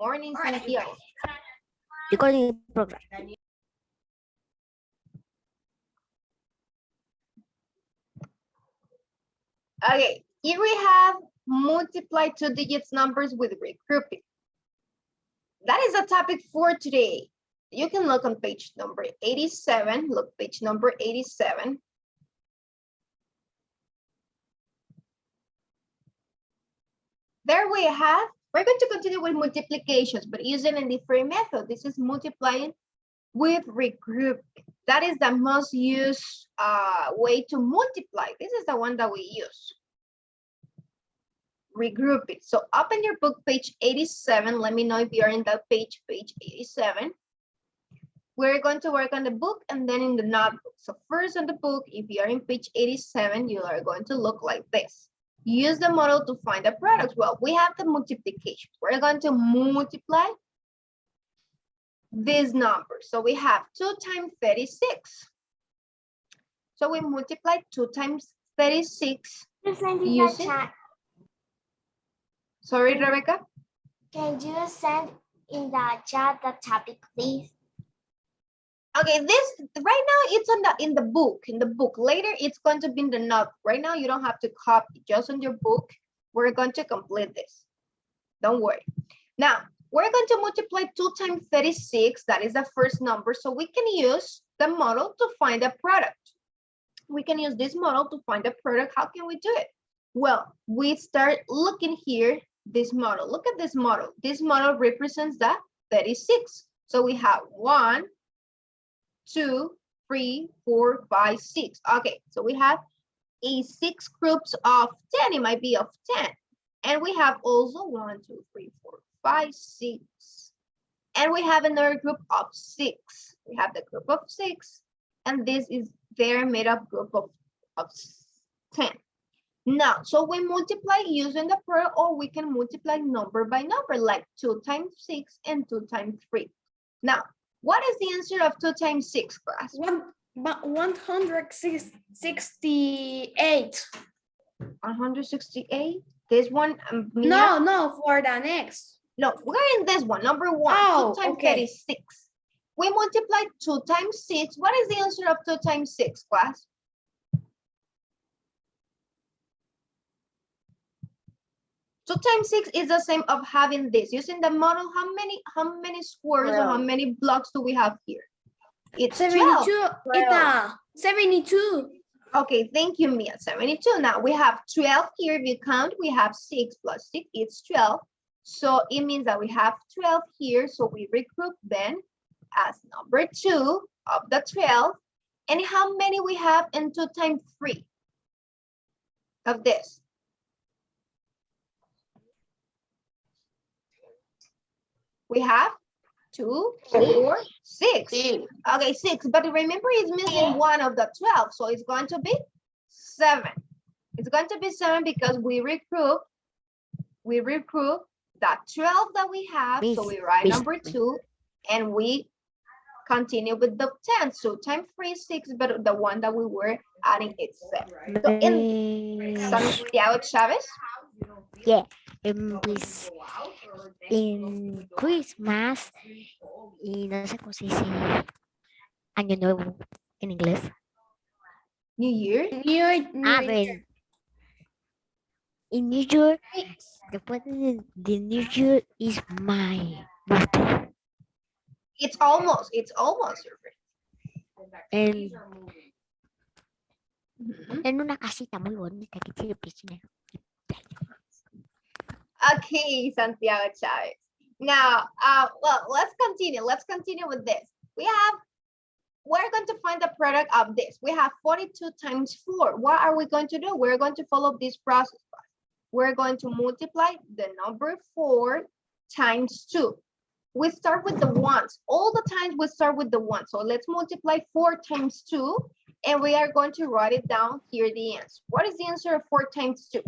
morning, Santiago. Recording program. Okay, here we have multiply two digits numbers with regrouping. That is the topic for today. You can look on page number 87. Look, page number 87. There we have, we're going to continue with multiplications, but using a different method. This is multiplying with regrouping. That is the most used way to multiply. This is the one that we use. Regroup it. So open your book, page 87. Let me know if you're in that page, page 87. We're going to work on the book and then in the notebook. So first on the book, if you're in page 87, you are going to look like this. Use the model to find the products. Well, we have the multiplication. We're going to multiply this number. So we have 2 times 36. So we multiply 2 times 36 using... Sorry, Rebecca? Can you send in the chat the topic, please? Okay, this right now it's in the book. Later it's going to be in the notebook. Right now you don't have to copy, just on your book. We're going to complete this. Don't worry. Now we're going to multiply 2 times 36. That is the first number. So we can use the model to find a product. We can use this model to find a product. How can we do it? Well, we start looking here. This model, look at this model. This model represents the 36. So we have 1, 2, 3, 4, 5, 6. Okay, so we have 6 groups of 10. It might be of 10. And we have also 1, 2, 3, 4, 5, 6. And we have another group of 6. We have the group of 6. And this is their made up group of 10. Now, so we multiply using the product, or we can multiply number by number, like 2 times 6 and 2 times 3. Now, what is the answer of 2 times 6, class? 168. 168. This one, No, for the next. No, we're in this one, number 1. Oh, 2 times okay. 36. We multiply 2 times 6. What is the answer of 2 times 6, class? 2 times 6 is the same of having this. Using the model, how many squares or how many blocks do we have here? It's 72. 12. 72. Okay, thank you, Mia. 72. Now we have 12 here. If you count, we have 6 plus 6, it's 12. So it means that we have 12 here. So we regroup then as number 2 of the 12. And how many we have in 2 times 3 of this? We have 2, 4, 6. Okay, 6. But remember, it's missing 1 of the 12. So it's going to be 7. It's going to be 7 because we regroup that 12 that we have. So we write number 2 and we continue with the 10. So times 3 is 6, but the one that we were adding is 7. So in Santiago Chavez. Yeah, in Christmas, y no sé cómo se dice Año Nuevo en inglés. New Year? A ver, in New Year, después de New Year is my birthday. It's almost your birthday. En una casita muy bonita que tiene piscina. Okay, Santiago Chavez. Now, well, let's continue. Let's continue with this. We're going to find the product of this. We have 42 times 4. What are we going to do? We're going to follow this process. We're going to multiply the number 4 times 2. We start with the ones. All the times we start with the ones. So let's multiply 4 times 2. And we are going to write it down here, the answer. What is the answer of 4 times 2?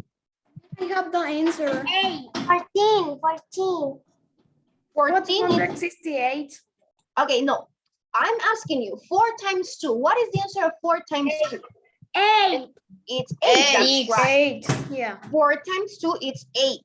I have the answer. 14. 168. Okay, no. I'm asking you, 4 times 2. What is the answer of 4 times 2? 8. It's 8. That's right. 8. Yeah. 4 times 2, it's 8.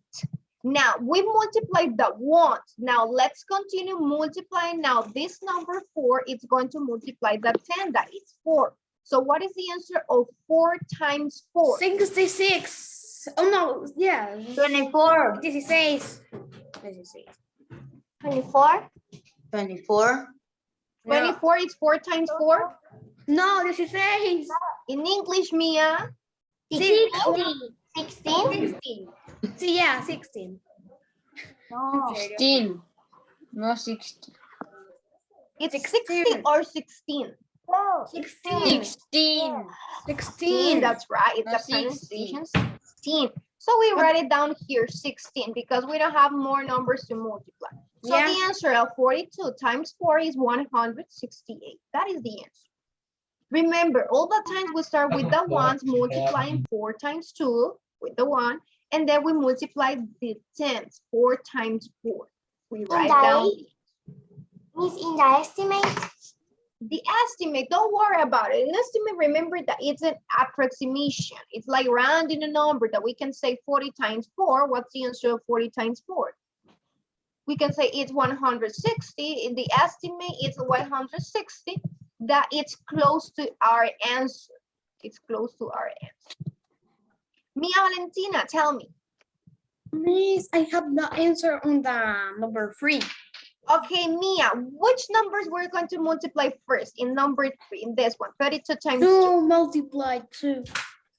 Now we multiply the ones. Now let's continue multiplying. Now this number 4 is going to multiply the 10, that is 4. So what is the answer of 4 times 4? 66. Oh no, yeah. 24. 16. 24. 24. 24 is 4 times 4. No, 16. In English, Mia, 16. 16. Sí, yeah, 16. 16. No, 16. it's 16. 16 or 16. 16. 16. 16. That's right. It's No, a 16. pronunciation 16. So we write it down here 16 because we don't have more numbers to multiply. So Yeah. the answer of 42 times 4 is 168. That is the answer. Remember, all the times we start with the ones, multiplying 4 times 2 with the 1, and then we multiply the tens, 4 times 4. We write down Miss, in the estimate, the estimate. Don't worry about it. An estimate, remember that it's an approximation. It's like rounding a number that we can say 40 times 4. What's the answer of 40 times 4? We can say it's 160. In the estimate, it's 160. That it's close to our answer. It's close to our answer. Mia Valentina, tell me. Miss, I have the answer on the number 3. Okay, Mia, which numbers we're going to multiply first in number 3, in this one? 32 times 2. 2 multiplied 2.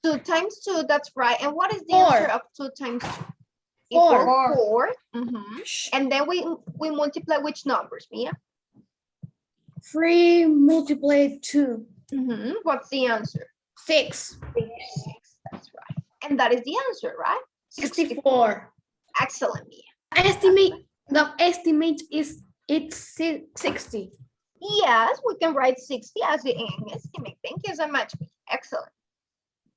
2 times 2, that's right. And what is the 4. answer of 2 times 2? 4. Equals 4. And then we multiply which numbers, Mia? 3 multiplied 2. What's the answer? 6. 6, that's right. And that is the answer, right? 64. Excellent, Mia. The estimate is it's 60. Yes, we can write 60 as the estimate. Thank you so much, Mia. Excellent.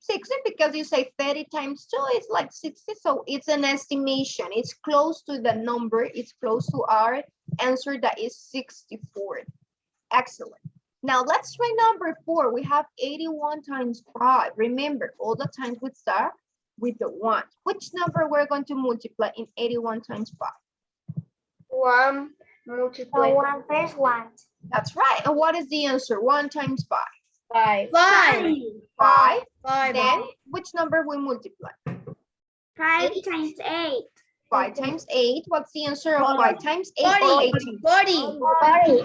60 because you say 30 times 2 is like 60, so it's an estimation. It's close to the number. It's close to our answer that is 64. Excellent. Now let's try number 4. We have 81 times 5. Remember, all the times we start with the 1. Which number we're going to multiply in 81 times 5? 1 multiply. 1 first 1. That's right. And what is the answer? 1 times 5. 5. 5. 5. 5. Then which number we multiply? 5 times 8. 5 times 8. What's the answer of 5 times 8 or 40. 18? 40.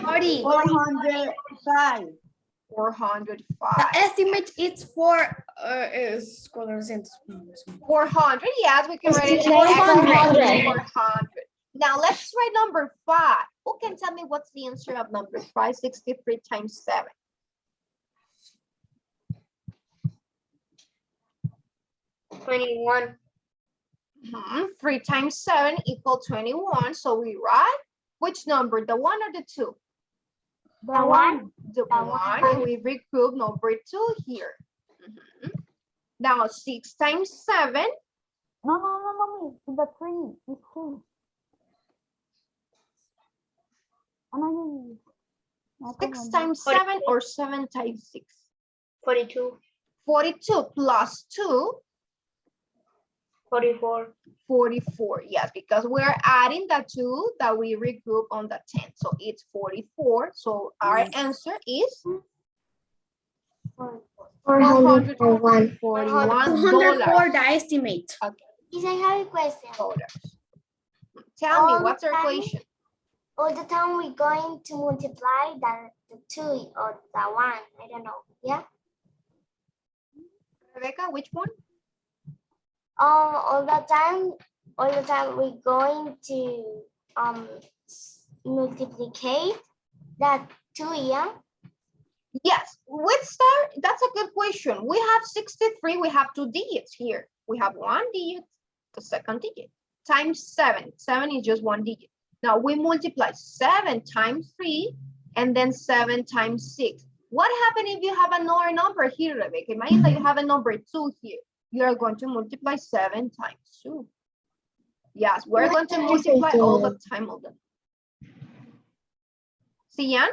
40. 405. 405. The estimate is 400. 400. Yes, we can write it. 400. 400. Now let's try number 5. Who can tell me what's the answer of number 5? 63 times 7. 21. 3 times 7 equals 21. So we write which number? The 1 or the 2? The 1. The 1. And we regroup number 2 here. Now 6 times 7. No, the 3 is 2. 6 times 7 or 7 times 6? 42. 42 plus 2. 44. 44. Yes, because we're adding the 2 that we regroup on the 10. So it's 44. So our answer is 401. $204 the estimate. Yes, I have a question. Tell me, All what's our time- equation? All the time we're going to multiply the 2 or the 1. I don't know. Yeah. Rebecca, which one? All the time we're going to multiplicate that 2, yeah. Yes, let's start. That's a good question. We have 63. We have 2 digits here. We have 1 digit, the second digit, times 7. 7 is just 1 digit. Now we multiply 7 times 3 and then 7 times 6. What happens if you have another number here, Rebecca? Imagine that you have a number 2 here. You are going to multiply 7 times 2. Yes, we're going to multiply all the time of them. Sian?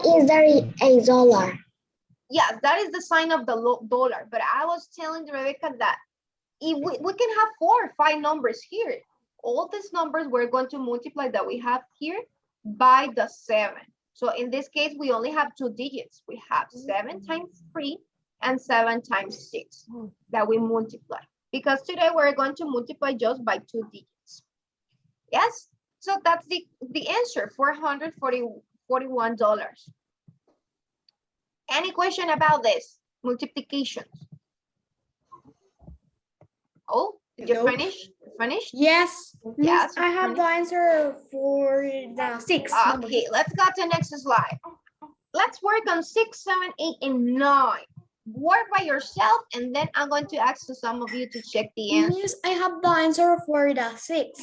Is there $8? Yes, that is the sign of the dollar. But I was telling Rebecca that if we can have 4 or 5 numbers here. All these numbers we're going to multiply that we have here by the 7. So in this case, we only have 2 digits. We have 7 times 3 and 7 times 6 that we multiply. Because today we're going to multiply just by 2 digits. Yes? So that's the answer, $441. Any question about this? Multiplication. Oh, did you Nope. finish? Finished? Yes. Yes, Miss, I have the answer for the 6. number. Okay, let's go to the next slide. Let's work on 6, 7, 8, and 9. Work by yourself, and then I'm going to ask to some of you to check the answer. Miss, I have the answer for the 6.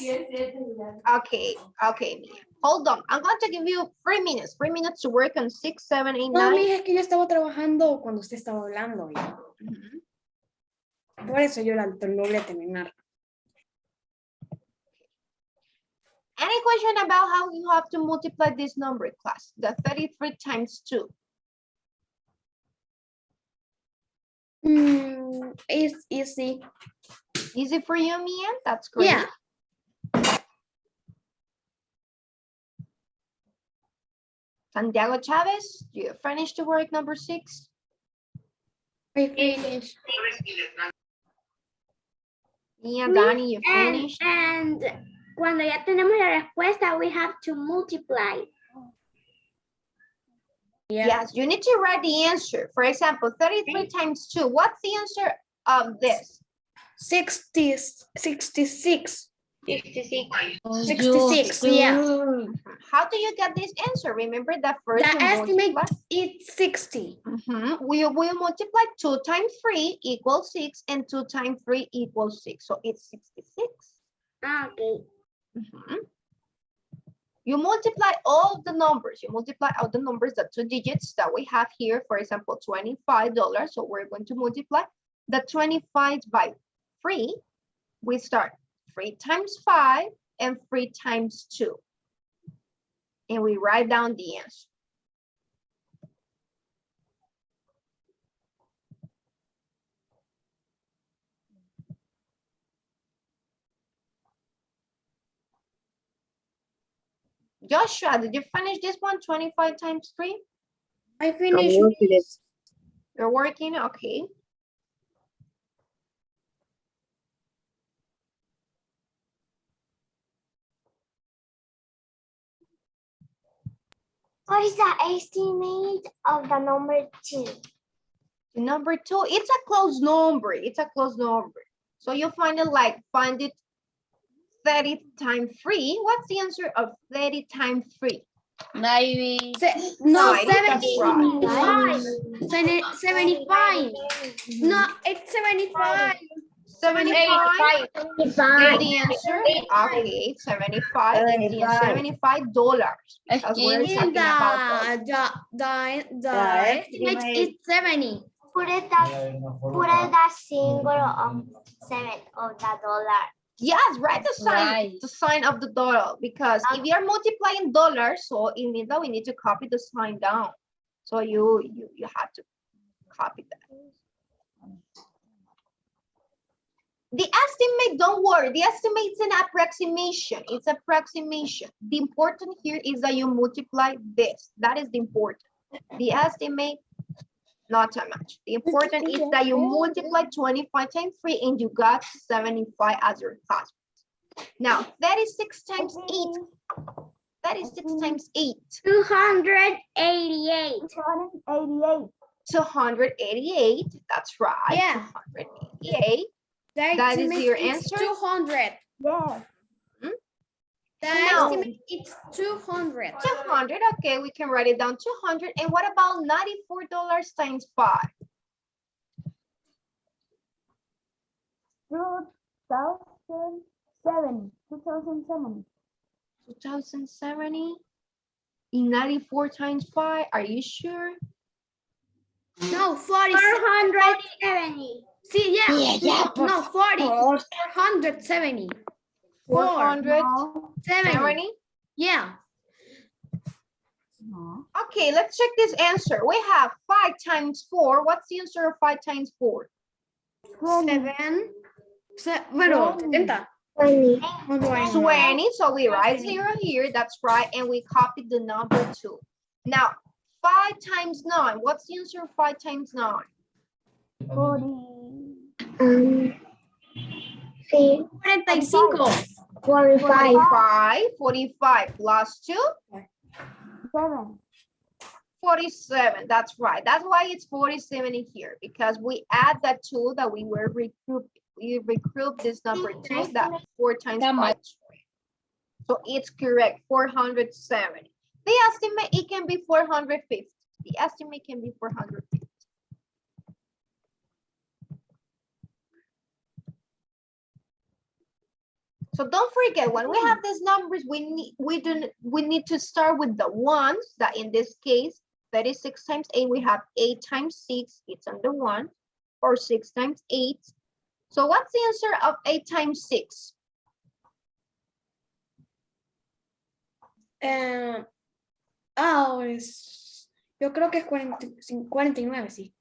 Okay, Mia. Hold on. I'm going to give you 3 minutes. 3 minutes to work on 6, 7, 8, No, 9. mija, es que yo estaba trabajando cuando usted estaba hablando. Mhm. Por eso yo la logré terminar. Any question about how you have to multiply this number, class? The 33 times 2. It's easy. Easy for you, Mia? That's great. Yeah. Santiago Chavez, do you finish the work number 6? I finished. Mia, Dani, you finished? And cuando ya tenemos la respuesta, we have to multiply. Yeah. Yes, you need to write the answer. For example, 33 times 2. What's the answer of this? 66. 66. 66, yeah. How do you get this answer? Remember that first The you estimate multiply. is 60. We multiply 2 times 3 equals 6 and 2 times 3 equals 6. So it's 66. Okay. You multiply all the numbers. You multiply all the numbers, the 2 digits that we have here. For example, $25. So we're going to multiply the 25 by 3. We start 3 times 5 and 3 times 2. And we write down the answer. Joshua, did you finish this one? 25 times 3? I finished. You're working? Okay. What is the estimate of the number 2? Number 2, it's a close number. It's a close number. So you find it 30 times 3. What's the answer of 30 times 3? 90. No, 90, that's 75. 75. No, it's 75. 75 is the answer. Okay, 75 is the $75. Because we're Aquí talking about those. The estimate is 70. Put the symbol of 7 of the dollar. Yes, write the sign of the dollar, because if you're multiplying dollars, so it means that we need to copy the sign down. So you have to copy that. The estimate, don't worry, the estimate is an approximation. It's approximation. The important here is that you multiply this. That is the important. The estimate, not so much. The important is that you multiply 25 times 3 and you got 75 as your class. Now, 36 times 8. 36 times 8. 288. 288. 288. That's right. Yeah. 288. That is your answer? 200. Yes. The No. estimate is 200. 200. Okay, we can write it down. 200. And what about $94 times 5? 2070. 2070. 2070. 94 times 5. Are you sure? No, 40. 470. See, yeah. No, 40. 470. 470. 70. Yeah. No. Okay, let's check this answer. We have 5 times 4. What's the answer of 5 times 4? 7. Bueno, 70. 20. No, no, I know. 20, so we write 0 here, that's right, and we copy the number 2. Now, 5 times 9, what's the answer of 5 times 9? 40. Sí, 45. 45. 45 plus 2, 7. 47, that's right. That's why it's 47 in here, because we add that 2 that we were regrouping. We regroup this number 2, that 4 times 5. So it's correct, 470. The estimate, it can be 450. The estimate can be 450. So don't forget, when we have these numbers, we need to start with the ones, that in this case, 36 times 8, we have 8 times 6, it's under 1, or 6 times 8. So what's the answer of 8 times 6? Yo creo que es 49, sí.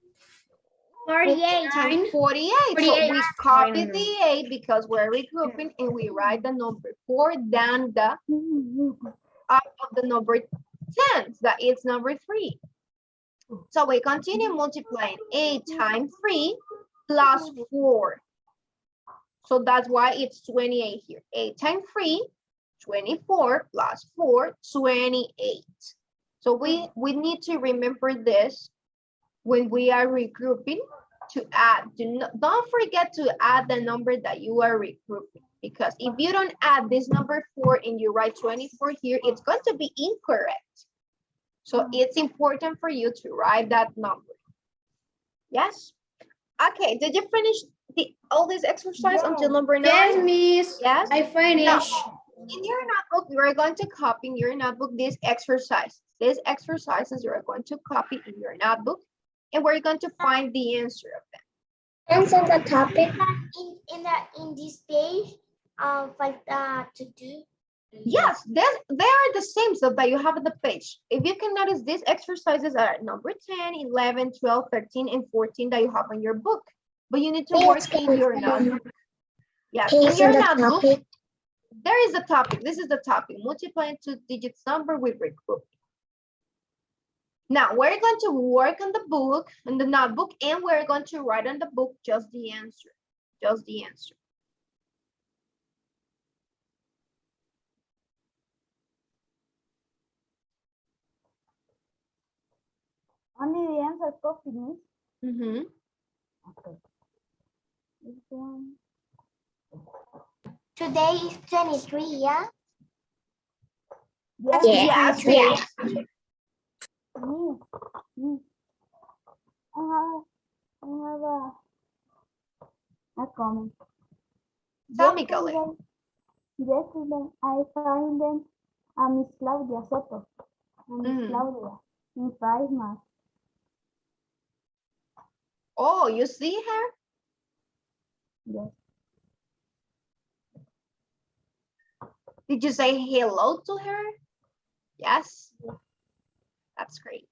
48. Times 48. So 48. we copy the 8 because we're regrouping, and we write the number 4 down the up of the number 10, that is number 3. So we continue multiplying 8 times 3 plus 4. So that's why it's 28 here. 8 times 3, 24 plus 4, 28. So we need to remember this when we are regrouping, to add. Don't forget to add the number that you are regrouping, because if you don't add this number 4 and you write 24 here, it's going to be incorrect. So it's important for you to write that number. Yes? Okay, did you finish all this exercise until number 9? Yes, miss. Yes? I finished. In your notebook, you are going to copy in your notebook these exercises. These exercises you are going to copy in your notebook, and we're going to find the answer of them. Answer the topic in this page, like to do. Yes, they are the same stuff that you have on the page. If you can notice, these exercises are number 10, 11, 12, 13, and 14 that you have in your book. But you need to work in your notebook. Yes, in your notebook, there is a topic. This is the topic, multiplying 2 digits number with regrouping. Now we're going to work on the book, on the notebook, and we're going to write on the book just the answer. Just the answer. Only the answer copy, miss. Mm-hmm. Okay. This one. Today is 23, yeah? Yes, Yes, yes. miss. Miss. I have a comment. Tell me, Kelly. Yesterday, I find them Miss Claudia Soto. Miss Claudia in 5 months. Oh, you see her? Yes. Did you say hello to her? Yes. That's great.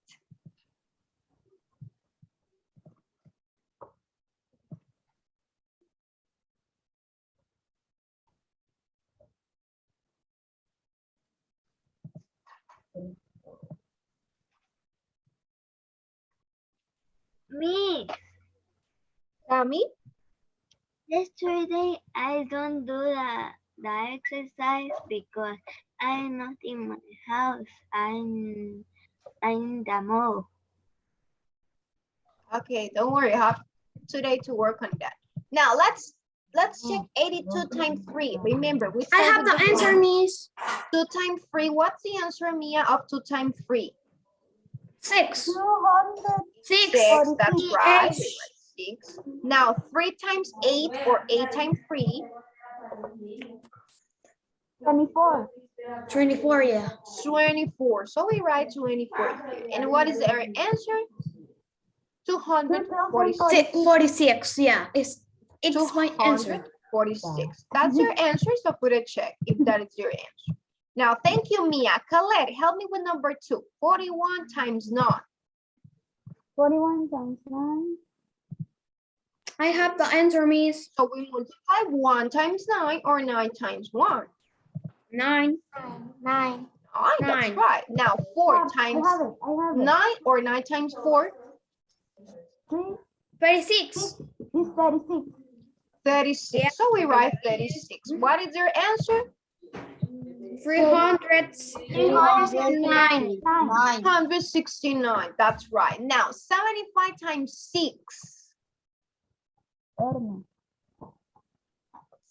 Me. Tammy? Yesterday, I don't do the exercise because I'm not in my house. I'm in the mall. Okay, don't worry. I have today to work on that. Now let's check 82 times 3. Remember, we I start have with the answer, one. miss. 2 times 3. What's the answer, Mia, of 2 times 3? 6. 200. 6. 6. That's right. Yes. We write 6. Now 3 times 8 or 8 times 3. 24. 24, yeah. 24. So we write 24 here. And what is our answer? 246. 46, yeah. It's my answer. 246. That's your answer, so put a check if that is your answer. Now, thank you, Mia. Colette, help me with number 2. 41 times 9. 41 times 9. I have the answer, Miss. So we multiply 1 times 9 or 9 times 1. 9. 9. That's 9. right. Now 4 I times have it. I have it. 9 or 9 times 4, 3 36. is 36. 36. Yeah. So we write 36. What is your answer? 369. 169. That's right. Now 75 times 6.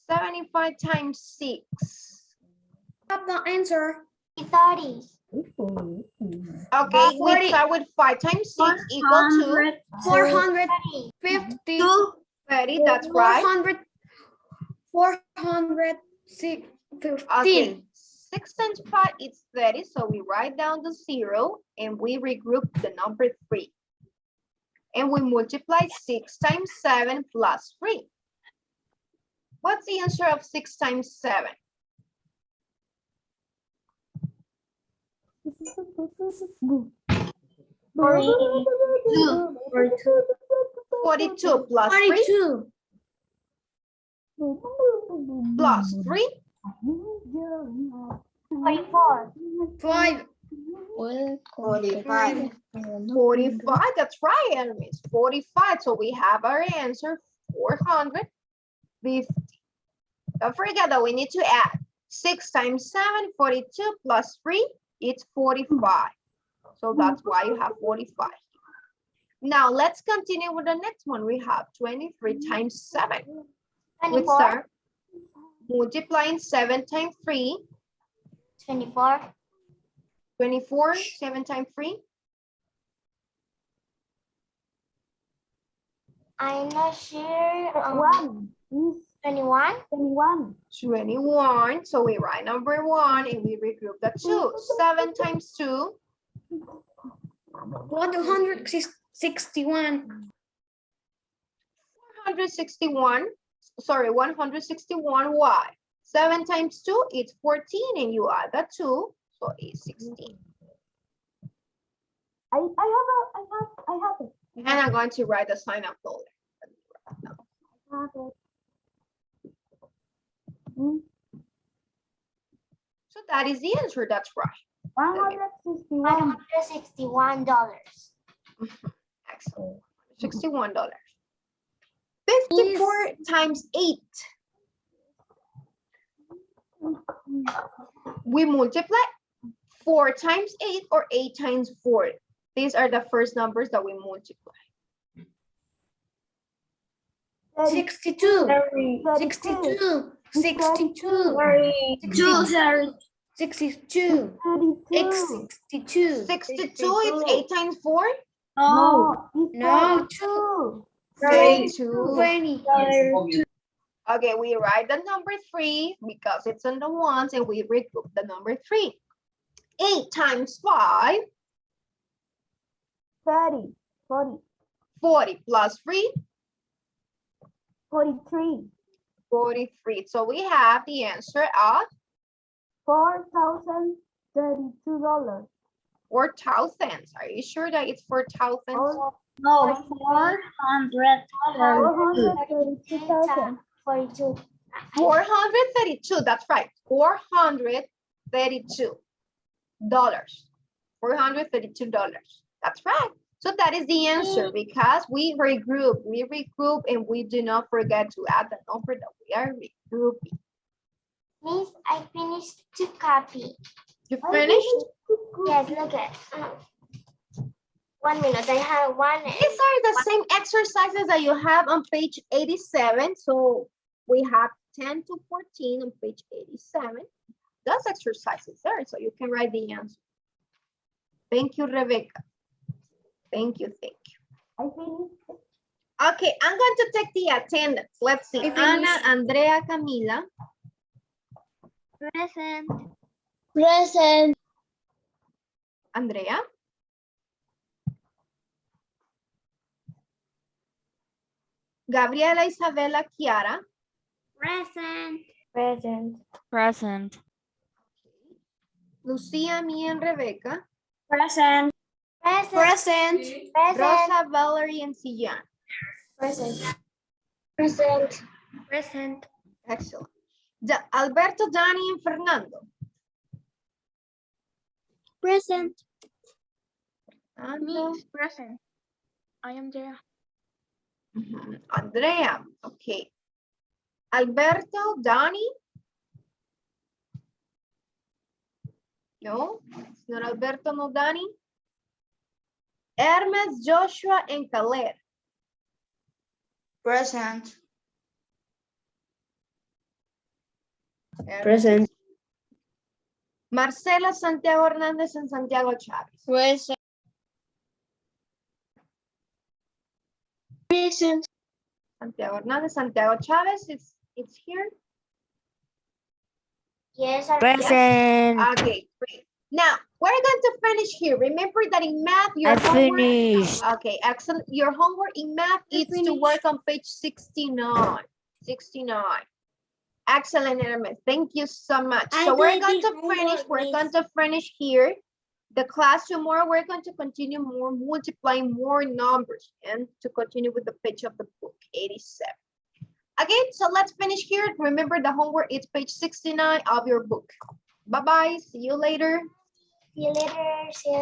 75 times 6. I have the answer. 30. Okay, we 40. start with 5 times 6 equal to 450. 30. That's right. 415. Okay, 6 times 5 is 30. So we write down the 0 and we regroup the number 3. And we multiply 6 times 7 plus 3. What's the answer of 6 times 7? 42 plus 3 42. plus 3. 44. 5. 45. 45, that's right, enemies. 45. So we have our answer 450. Don't forget that we need to add 6 times 7, 42 plus 3, it's 45. So that's why you have 45. Now let's continue with the next one. We have 23 times 7. We 24. start multiplying 7 times 3, 24. 24, 7 times 3. I'm not sure. 1 is 21. 21. 21. So we write number 1 and we regroup the 2. 7 times 2. 161. 161. Sorry, 161. Why? 7 times 2 is 14 and you add the 2. So it's 16. I have it. And I'm going to write the sign up folder. I have it. So that is the answer. That's right. $161. Excellent. $61. 54 times 8. We multiply 4 times 8 or 8 times 4. These are the first numbers that we multiply. 62. 32. 62. 62. 62. 62 is 8 times 4. No. No. 2. 32. 20. Okay, we write the number 3 because it's on the ones and we regroup the number 3. 8 times 5. 30. 40. 40 plus 3. 43. 43. So we have the answer of $4,032. 4,000. Are you sure that it's 4,000? No, 400. 432,000. 42. 432. That's right. $432. $432. That's right. So that is the answer because we regroup, and we do not forget to add the number that we are regrouping. Miss, I finished to copy. You finished? Yes, look at. 1 minute. I have one. These are the same exercises that you have on page 87. So we have 10 to 14 on page 87. Those exercises there, so you can write the answer. Thank you, Rebecca. Thank you, thank you. I finished. Okay, I'm going to take the attendance. Let's see. I finished. Ana, Andrea, Camila. Present. Present. Andrea. Gabriela, Isabela, Kiara. Present. Present. Present. Lucia, Mia, and Rebecca. Present. Present. Rosa, Valerie, and Sian. Present. Present. Present. Excellent. Alberto, Danny, and Fernando. Present. Fernando. Present. I am there. Mhm. Andrea, okay. Alberto, Danny. No, it's not Alberto, no Danny. Hermes, Joshua, and Caleb. Present. Present. Marcela, Santiago Hernández, and Santiago Chávez. Present. Present. Santiago Hernández, Santiago Chávez, it's here. Yes, Present. Okay, great. Now, we're going to finish here. Remember that in math, your I homework. finished. Okay, excellent. Your homework in math is to work on page 69. 69. Excellent, Hermes. Thank you so much. I So we're did going the to finish. homework, We're miss. going to finish here. The class tomorrow, we're going to continue more multiplying more numbers and to continue with the page of the book 87. Okay, so let's finish here. Remember the homework is page 69 of your book. Bye-bye. See you later. See you later. See you